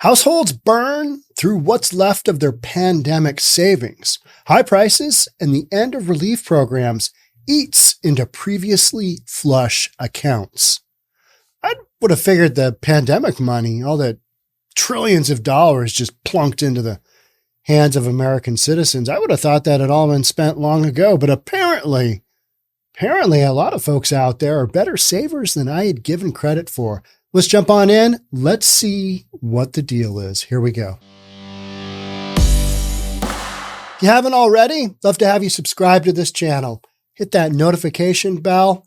Households burn through what's left of their pandemic savings. High prices and the end of relief programs eats into previously flush accounts. I would have figured the pandemic money, all the trillions of dollars just plunked into the hands of American citizens, I would have thought that had all been spent long ago. But apparently a lot of folks out there are better savers than I had given credit for. Let's jump on in. Let's see what the deal is. Here we go. If you haven't already, love to have you subscribe to this channel. Hit that notification bell.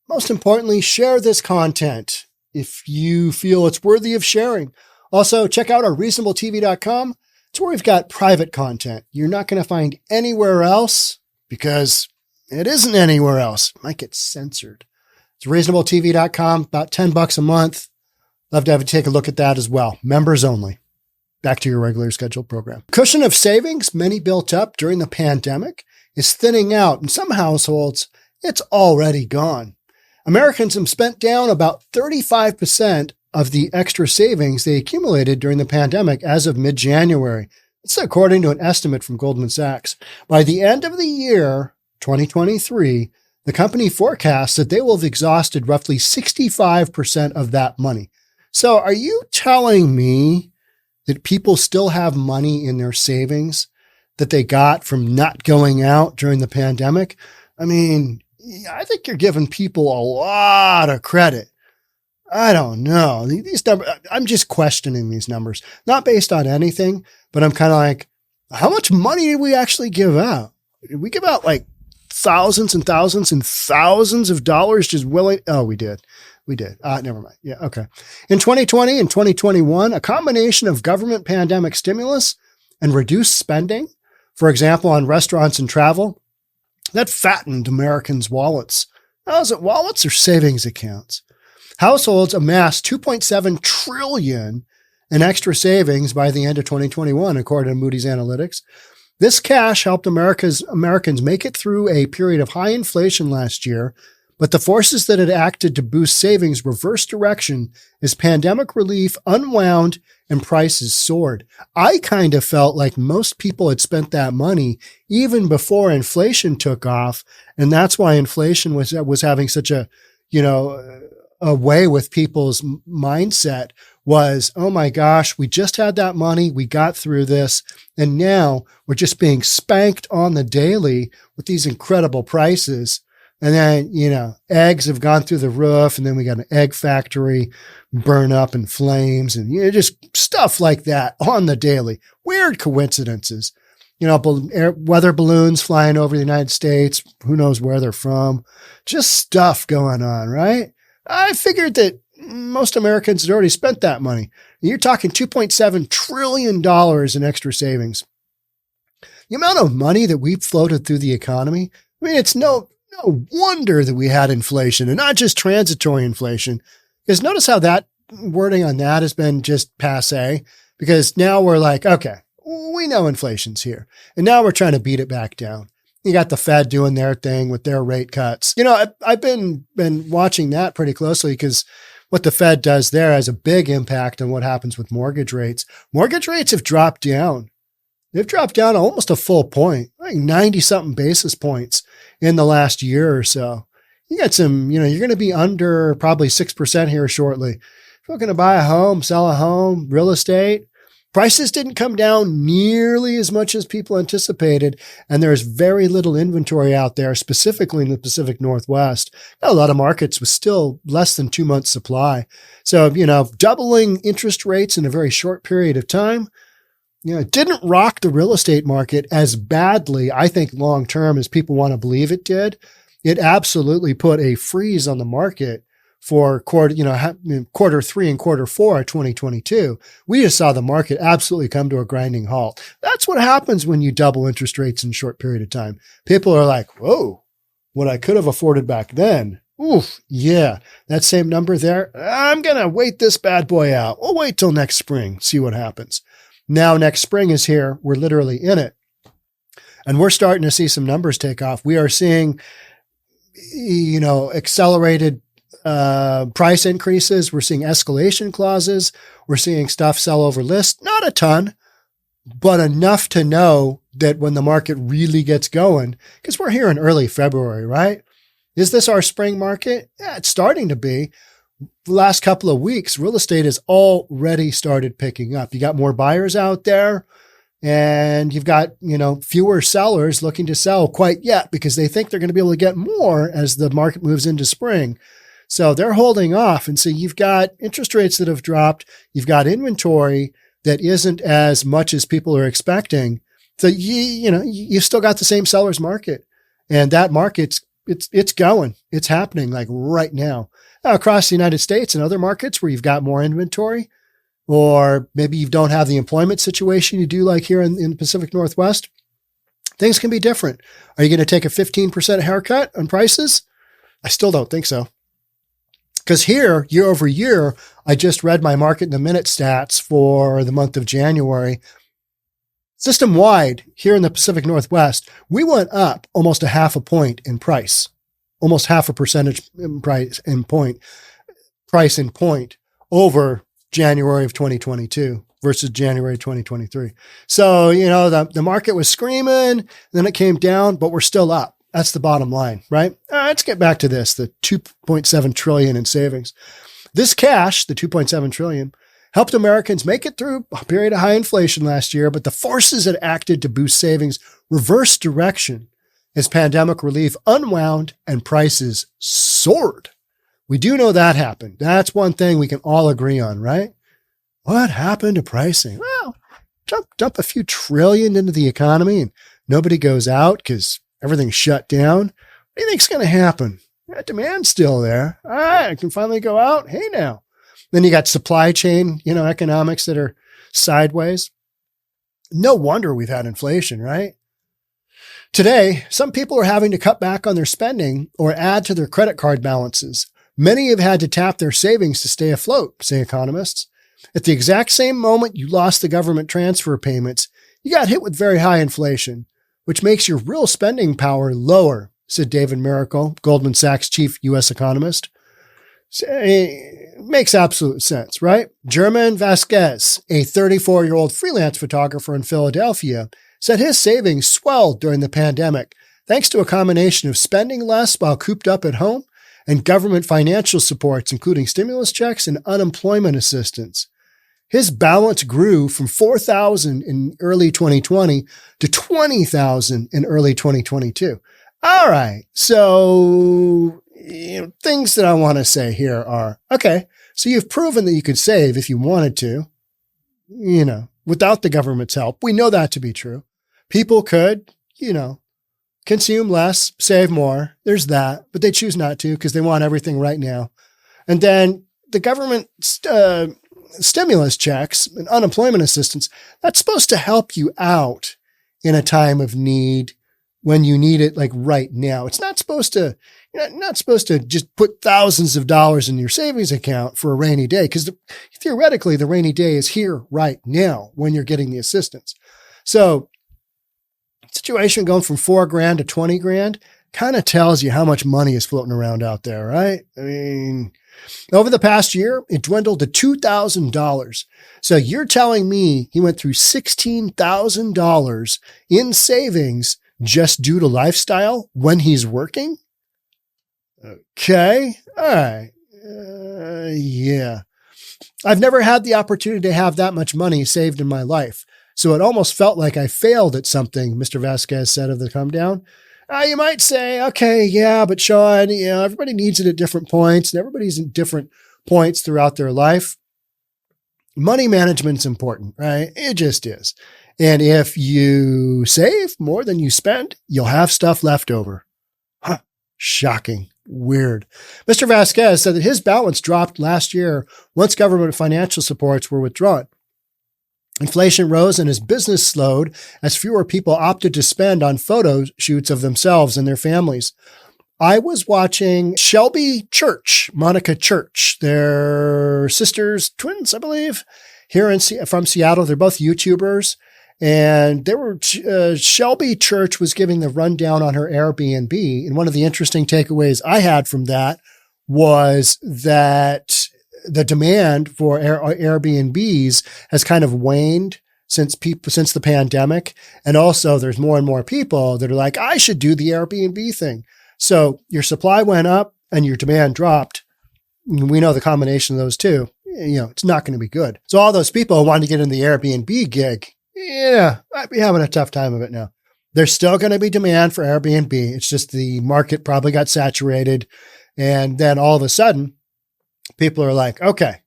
Most importantly, share this content if you feel it's worthy of sharing. Also, check out our reasonabletv.com. It's where we've got private content you're not going to find anywhere else because it isn't anywhere else. It might get censored. It's reasonabletv.com, about $10 a month. Love to have you take a look at that as well. Members only. Back to your regular scheduled program. Cushion of savings many built up during the pandemic is thinning out. In some households, it's already gone. Americans have spent down about 35% of the extra savings they accumulated during the pandemic as of mid-January. That's according to an estimate from Goldman Sachs. By the end of the year, 2023, the company forecasts that they will have exhausted roughly 65% of that money. So are you telling me that people still have money in their savings that they got from not going out during the pandemic? I mean, I think you're giving people a lot of credit. I don't know. These numbers, I'm just questioning these numbers, not based on anything, but I'm kind of like, how much money did we actually give out? Did we give out like thousands and thousands and thousands of dollars just willing? Oh, we did. Never mind. Yeah. Okay. In 2020 and 2021, a combination of government pandemic stimulus and reduced spending, for example, on restaurants and travel, that fattened Americans' wallets. Now, is it wallets or savings accounts? Households amassed $2.7 trillion in extra savings by the end of 2021, according to Moody's analytics. This cash helped Americans make it through a period of high inflation last year, but the forces that had acted to boost savings reversed direction as pandemic relief unwound and prices soared. I kind of felt like most people had spent that money even before inflation took off, and that's why inflation was having such a way with people's mindset was, oh my gosh, we just had that money. We got through this. And now we're just being spanked on the daily with these incredible prices. And then, eggs have gone through the roof, and then we got an egg factory burn up in flames and just stuff like that on the daily. Weird coincidences. Weather balloons flying over the United States. Who knows where they're from? Just stuff going on, right? I figured that most Americans had already spent that money. You're talking $2.7 trillion in extra savings. The amount of money that we've floated through the economy, I mean, it's no wonder that we had inflation, and not just transitory inflation. Because notice how that wording on that has been just passé, because now we're like, okay, we know inflation's here. And now we're trying to beat it back down. You got the Fed doing their thing with their rate cuts. I've been watching that pretty closely because what the Fed does there has a big impact on what happens with mortgage rates. Mortgage rates have dropped down. They've dropped down almost a full point, like 90-something basis points in the last year or so. You got some, you're going to be under probably 6% here shortly. If you're going to buy a home, sell a home, real estate, prices didn't come down nearly as much as people anticipated, and there's very little inventory out there, specifically in the Pacific Northwest. A lot of markets with still less than 2 months supply. So, doubling interest rates in a very short period of time, it didn't rock the real estate market as badly, I think, long-term as people want to believe it did. It absolutely put a freeze on the market for quarter 3 and quarter 4 of 2022. We just saw the market absolutely come to a grinding halt. That's what happens when you double interest rates in a short period of time. People are like, whoa, what I could have afforded back then. Oof, yeah, that same number there. I'm going to wait this bad boy out. We'll wait till next spring, see what happens. Now, next spring is here. We're literally in it. And we're starting to see some numbers take off. We are seeing, accelerated price increases. We're seeing escalation clauses. We're seeing stuff sell over list. Not a ton, but enough to know that when the market really gets going, because we're here in early February, right? Is this our spring market? Yeah, it's starting to be. The last couple of weeks, real estate has already started picking up. You got more buyers out there, and you've got, fewer sellers looking to sell quite yet because they think they're going to be able to get more as the market moves into spring. So they're holding off. And so you've got interest rates that have dropped. You've got inventory that isn't as much as people are expecting. So you've still got the same seller's market, and that market's it's going. It's happening like right now. Across the United States and other markets where you've got more inventory, or maybe you don't have the employment situation you do like here in the Pacific Northwest, things can be different. Are you going to take a 15% haircut on prices? I still don't think so. Because here, year over year, I just read my market in the minute stats for the month of January. System-wide, here in the Pacific Northwest, we went up almost a half a point in price, almost half a percentage in price in point over January of 2022 versus January 2023. So, the market was screaming, then it came down, but we're still up. That's the bottom line, right? Let's get back to this, the $2.7 trillion in savings. This cash, the $2.7 trillion, helped Americans make it through a period of high inflation last year, but the forces that acted to boost savings reversed direction as pandemic relief unwound and prices soared. We do know that happened. That's one thing we can all agree on, right? What happened to pricing? Well, dump a few trillion into the economy and nobody goes out because everything's shut down. What do you think's going to happen? That demand's still there. All right, I can finally go out. Hey, now. Then you got supply chain, economics that are sideways. No wonder we've had inflation, right? Today, some people are having to cut back on their spending or add to their credit card balances. Many have had to tap their savings to stay afloat, say economists. At the exact same moment you lost the government transfer payments, you got hit with very high inflation, which makes your real spending power lower, said David Miracle, Goldman Sachs chief U.S. economist. It makes absolute sense, right? German Vasquez, a 34-year-old freelance photographer in Philadelphia, said his savings swelled during the pandemic thanks to a combination of spending less while cooped up at home and government financial supports, including stimulus checks and unemployment assistance. His balance grew from $4,000 in early 2020 to $20,000 in early 2022. All right, so things that I want to say here are, okay, so you've proven that you could save if you wanted to, without the government's help. We know that to be true. People could, consume less, save more. There's that, but they choose not to because they want everything right now. And then the government stimulus checks and unemployment assistance, that's supposed to help you out in a time of need when you need it, like right now. It's not supposed to, not supposed to just put thousands of dollars in your savings account for a rainy day, because theoretically the rainy day is here right now when you're getting the assistance. So situation going from $4,000 to $20,000 kind of tells you how much money is floating around out there, right? I mean, over the past year, it dwindled to $2,000. So you're telling me he went through $16,000 in savings just due to lifestyle when he's working? Okay. All right. Yeah. I've never had the opportunity to have that much money saved in my life. So it almost felt like I failed at something, Mr. Vasquez said of the come down. You might say, okay, yeah, but Sean, everybody needs it at different points and everybody's in different points throughout their life. Money management's important, right? It just is. And if you save more than you spend, you'll have stuff left over. Huh. Shocking. Weird. Mr. Vasquez said that his balance dropped last year once government financial supports were withdrawn. Inflation rose and his business slowed as fewer people opted to spend on photo shoots of themselves and their families. I was watching Shelby Church, Monica Church, their sisters, twins, I believe, from Seattle. They're both YouTubers. And Shelby Church was giving the rundown on her Airbnb. And one of the interesting takeaways I had from that was that the demand for Airbnbs has kind of waned since the pandemic. And also there's more and more people that are like, I should do the Airbnb thing. So your supply went up and your demand dropped. We know the combination of those two, it's not going to be good. So all those people who wanted to get in the Airbnb gig, might be having a tough time of it now. There's still going to be demand for Airbnb. It's just the market probably got saturated. And then all of a sudden, people are like, okay,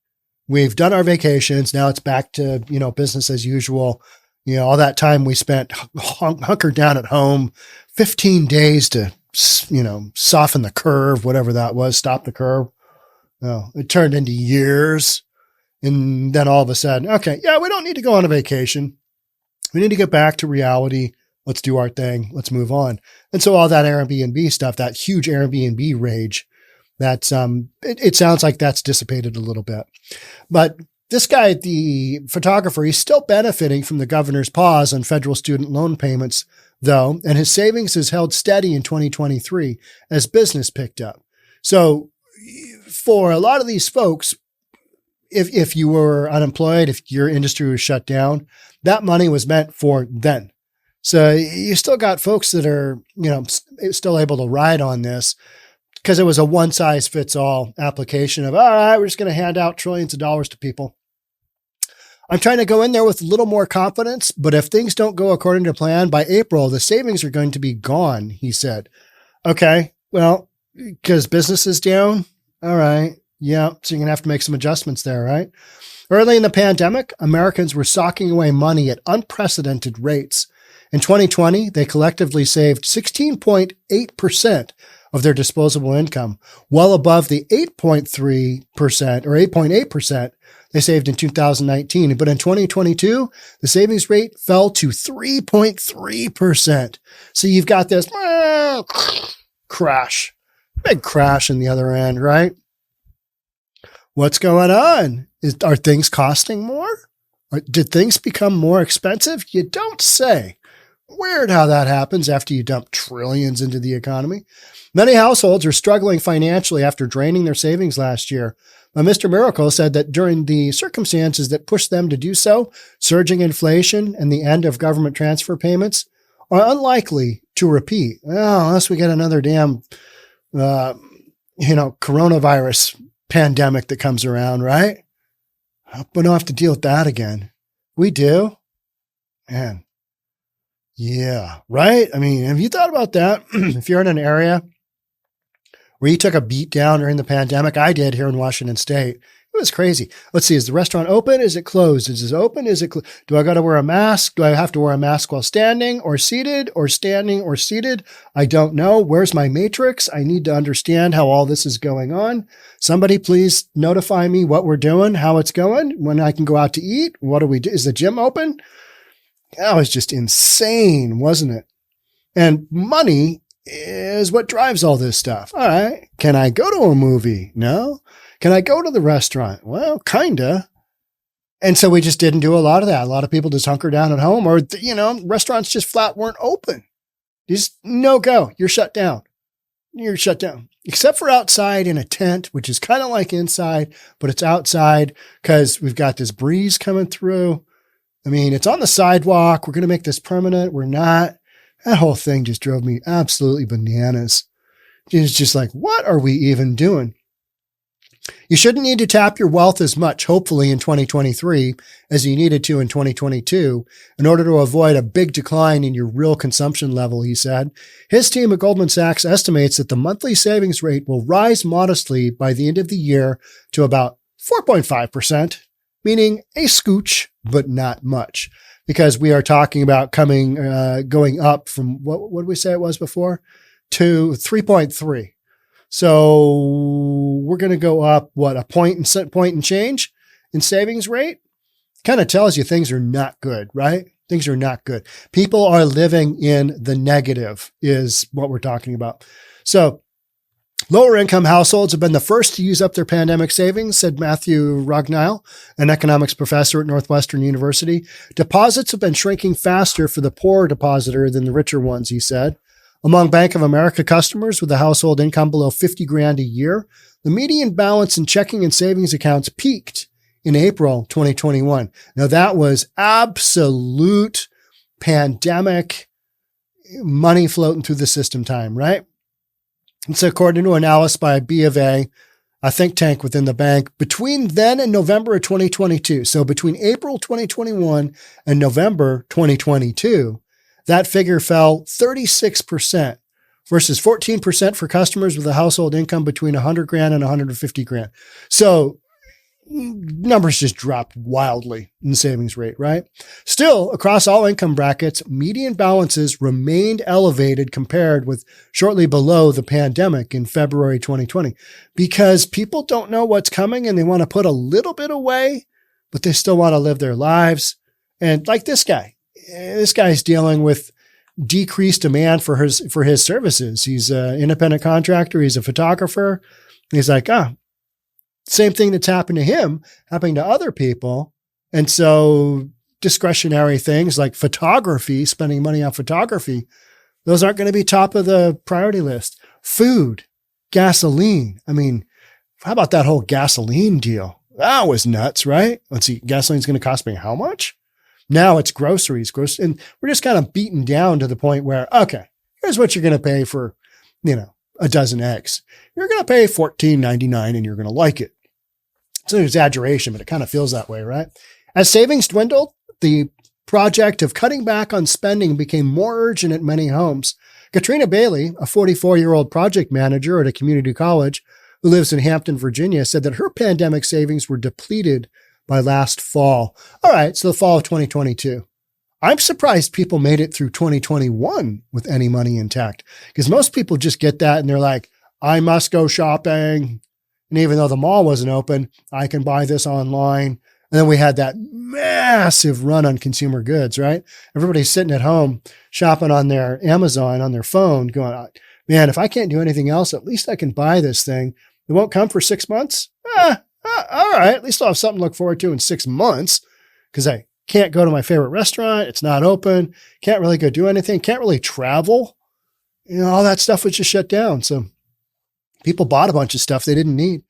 we've done our vacations. Now it's back to, business as usual. All that time we spent hunkered down at home, 15 days to, soften the curve, whatever that was, stop the curve. It turned into years. And then all of a sudden, okay, we don't need to go on a vacation. We need to get back to reality. Let's do our thing. Let's move on. And so all that Airbnb stuff, that huge Airbnb rage, that's, it sounds like that's dissipated a little bit. But this guy, the photographer, he's still benefiting from the governor's pause on federal student loan payments, though, and his savings has held steady in 2023 as business picked up. So for a lot of these folks, if you were unemployed, if your industry was shut down, that money was meant for then. So you still got folks that are, still able to ride on this because it was a one size fits all application of, all right, we're just going to hand out trillions of dollars to people. I'm trying to go in there with a little more confidence, but if things don't go according to plan by April, the savings are going to be gone, he said. Okay, well, because business is down. All right. Yeah. So you're going to have to make some adjustments there, right? Early in the pandemic, Americans were socking away money at unprecedented rates. In 2020, they collectively saved 16.8% of their disposable income, well above the 8.3% or 8.8% they saved in 2019. But in 2022, the savings rate fell to 3.3%. So you've got this crash, big crash in the other end, right? What's going on? Are things costing more? Did things become more expensive? You don't say. Weird how that happens after you dump trillions into the economy. Many households are struggling financially after draining their savings last year. But Mr. Miracle said that during the circumstances that pushed them to do so, surging inflation and the end of government transfer payments are unlikely to repeat. Well, unless we get another damn, coronavirus pandemic that comes around, right? We don't have to deal with that again. We do? Man. Yeah, right? I mean, have you thought about that? If you're in an area where you took a beat down during the pandemic, I did here in Washington State. It was crazy. Let's see, is the restaurant open? Is it closed? Is it open? Is it do I got to wear a mask? Do I have to wear a mask while standing or seated or standing or seated? I don't know. Where's my matrix? I need to understand how all this is going on. Somebody please notify me what we're doing, how it's going, when I can go out to eat. What do we do? Is the gym open? That was just insane, wasn't it? And money is what drives all this stuff. All right. Can I go to a movie? No. Can I go to the restaurant? Well, kinda. And so we just didn't do a lot of that. A lot of people just hunker down at home or, restaurants just flat weren't open. Just no go. You're shut down. You're shut down. Except for outside in a tent, which is kind of like inside, but it's outside because we've got this breeze coming through. I mean, it's on the sidewalk. We're going to make this permanent. We're not. That whole thing just drove me absolutely bananas. It's just like, what are we even doing? You shouldn't need to tap your wealth as much, hopefully, in 2023 as you needed to in 2022 in order to avoid a big decline in your real consumption level, he said. His team at Goldman Sachs estimates that the monthly savings rate will rise modestly by the end of the year to about 4.5%, meaning a scooch, but not much, because we are talking about going up from what did we say it was before to 3.3. So we're going to go up, a point and change in savings rate? Kind of tells you things are not good, right? Things are not good. People are living in the negative is what we're talking about. So lower income households have been the first to use up their pandemic savings, said Matthew Rognile, an economics professor at Northwestern University. Deposits have been shrinking faster for the poorer depositor than the richer ones, he said. Among Bank of America customers with a household income below 50 grand a year, the median balance in checking and savings accounts peaked in April 2021. Now that was absolute pandemic money floating through the system time, right? And so according to analysis by B of A think tank within the bank, between then and November of 2022, so between April 2021 and November 2022, that figure fell 36% versus 14% for customers with a household income between 100 grand and 150 grand. So numbers just dropped wildly in the savings rate, right? Still, across all income brackets, median balances remained elevated compared with shortly below the pandemic in February 2020 because people don't know what's coming and they want to put a little bit away, but they still want to live their lives. And like this guy's dealing with decreased demand for his services. He's an independent contractor. He's a photographer. He's like, same thing that's happened to him, happening to other people. And so discretionary things like photography, spending money on photography, those aren't going to be top of the priority list. Food, gasoline. I mean, how about that whole gasoline deal? That was nuts, right? Let's see, gasoline's going to cost me how much? Now it's groceries. And we're just kind of beaten down to the point where, okay, here's what you're going to pay for, a dozen eggs. You're going to pay $14.99 and you're going to like it. It's an exaggeration, but it kind of feels that way, right? As savings dwindled, the project of cutting back on spending became more urgent at many homes. Katrina Bailey, a 44-year-old project manager at a community college who lives in Hampton, Virginia, said that her pandemic savings were depleted by last fall. All right, so the fall of 2022. I'm surprised people made it through 2021 with any money intact because most people just get that and they're like, I must go shopping. And even though the mall wasn't open, I can buy this online. And then we had that massive run on consumer goods, right? Everybody's sitting at home shopping on their Amazon, on their phone going, man, if I can't do anything else, at least I can buy this thing. It won't come for 6 months. All right. At least I'll have something to look forward to in 6 months because I can't go to my favorite restaurant. It's not open. Can't really go do anything. Can't really travel. All that stuff was just shut down. So people bought a bunch of stuff they didn't need.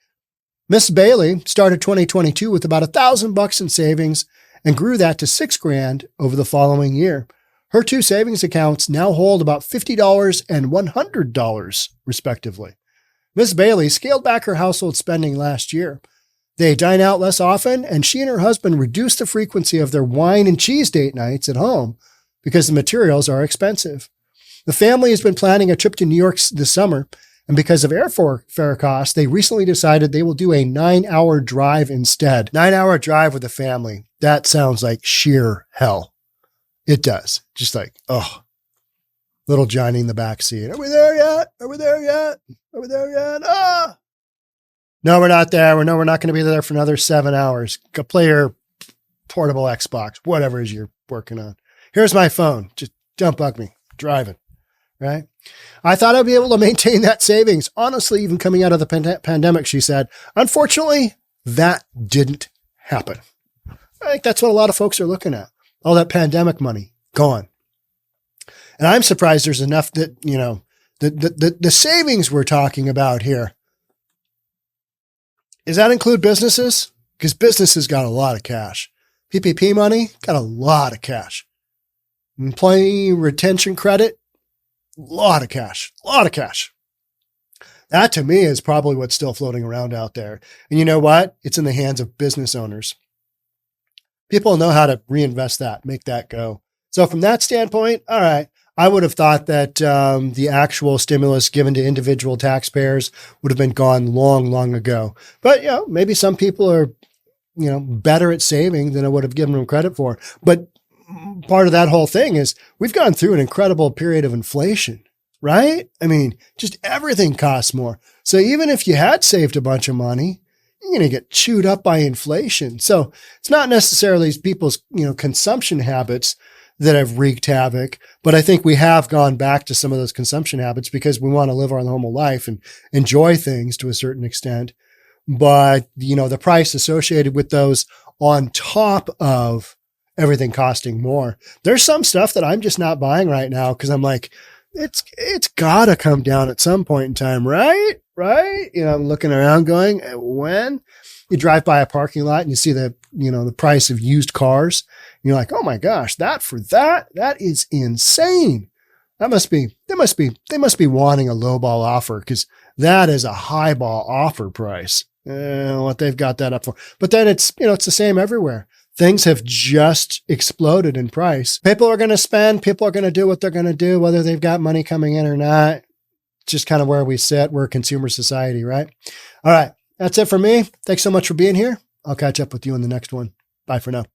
Miss Bailey started 2022 with about $1,000 in savings and grew that to $6 grand over the following year. Her two savings accounts now hold about $50 and $100 respectively. Miss Bailey scaled back her household spending last year. They dine out less often, and she and her husband reduced the frequency of their wine and cheese date nights at home because the materials are expensive. The family has been planning a trip to New York this summer, and because of airfare costs, they recently decided they will do a 9-hour drive instead. 9-hour drive with the family. That sounds like sheer hell. It does. Just like, little Johnny in the backseat. Are we there yet? Are we there yet? Are we there yet? No, we're not there. No, we're not going to be there for another 7 hours. Go play your portable Xbox, whatever it is you're working on. Here's my phone. Just don't bug me. Driving. Right? I thought I'd be able to maintain that savings. Honestly, even coming out of the pandemic, she said. Unfortunately, that didn't happen. I think that's what a lot of folks are looking at. All that pandemic money gone. And I'm surprised there's enough that, the savings we're talking about here. Does that include businesses? Because businesses got a lot of cash. PPP money got a lot of cash. Employee retention credit, a lot of cash. That to me is probably what's still floating around out there. And you know what? It's in the hands of business owners. People know how to reinvest that, make that go. So from that standpoint, all right, I would have thought that the actual stimulus given to individual taxpayers would have been gone long, long ago. But, maybe some people are, better at saving than I would have given them credit for. But part of that whole thing is we've gone through an incredible period of inflation, right? I mean, just everything costs more. So even if you had saved a bunch of money, you're going to get chewed up by inflation. So it's not necessarily people's, consumption habits that have wreaked havoc, but I think we have gone back to some of those consumption habits because we want to live our normal life and enjoy things to a certain extent. But, the price associated with those on top of everything costing more. There's some stuff that I'm just not buying right now because I'm like, it's gotta come down at some point in time, right? Right? I'm looking around going, when? You drive by a parking lot and you see the price of used cars. And you're like, oh my gosh, that is insane. They must be wanting a lowball offer, because that is a highball offer price. What they've got that up for. But then it's the same everywhere. Things have just exploded in price. People are going to spend. People are going to do what they're going to do, whether they've got money coming in or not. Just kind of where we sit. We're a consumer society, right? All right. That's it for me. Thanks so much for being here. I'll catch up with you in the next one. Bye for now.